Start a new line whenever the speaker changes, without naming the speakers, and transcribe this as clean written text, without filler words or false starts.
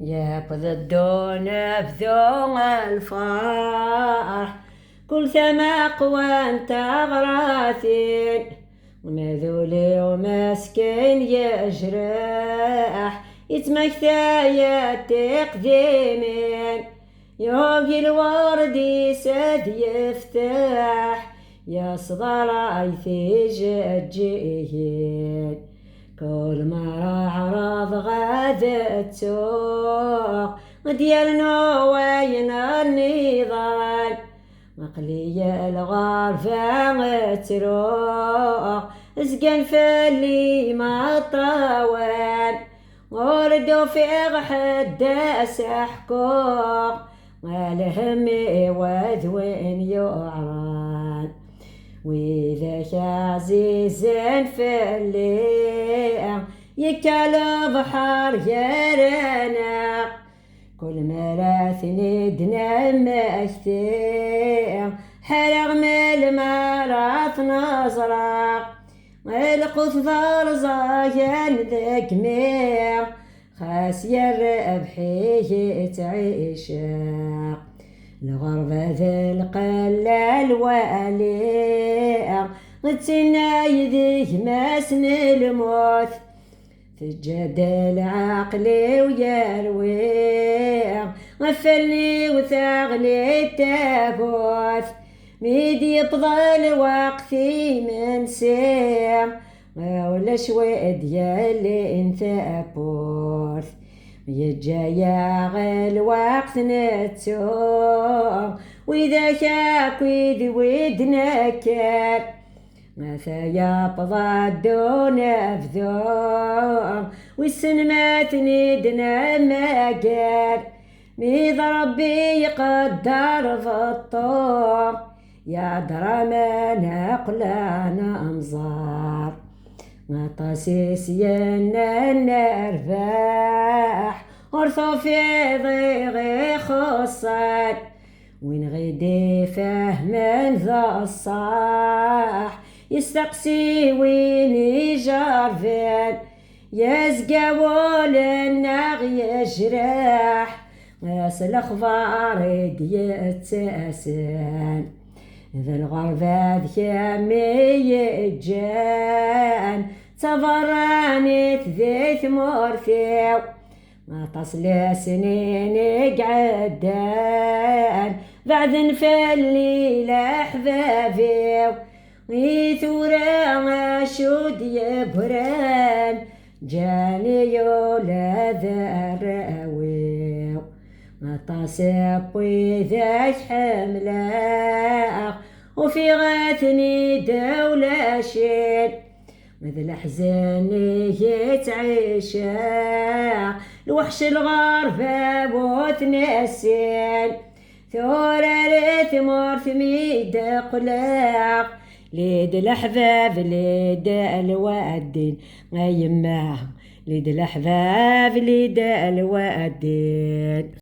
يبذدون بذوق الفرح كل ثمق وانت غراثين ومذولي ومسكين يجرح يتمكثى تقديمين يوقي الورد يسد يفتح يا صغار في جيهين كل ما عرض غادت سوق ديالنا وين النضال مقلية الغرفة تروق اسقن في ما طوال وردوا في حد سحقوق والهم وذوين يعران وإذا عزيز في الليل يكال بحر يرنا كل مرات ندنا مكتير حرق من المرات نزرق القوس ضرزاين ذكمير خاس يربحيه تعيشق الغربة ذي القلال واليق غتسنا يديه ماسن الموت تجدل عقلي ويرويق غفلني وثاغلي تاقوت ميدي يطضل وقتي من سير ولا شوي ديالي انت ابورث يجايا غير وقت نتسوق وإذا شاك ودنا كار مثايا بضادون أفذوق والسنمات ندنا ماقار ميض ربي يقدر في الطوق يا درما نقلانا أمزار غطاسيس ينا نرفاح ورثو في ضيغي خصات وين غيدي فهمن ذا الصاح يستقسي وين يجرفن يزقى ولنا يجرح غاس الأخبار يتساسن ذا الغربة ذكامي يجان تبرانت ذي ثمور ثيو ما تصل سنين قعدان بعد نفلي لحبابي ويثورا شود يبران جاني يولا ذراوي ما تصبي ذاك حملاق وفي غاتني دولة شيل مثل حزني يتعيشا الوحش الغرفة وتنسين ثورة لثمور ثميد قلاق ليد الأحباب ليد الوادين ما يماه ليد الأحباب ليد الوادين.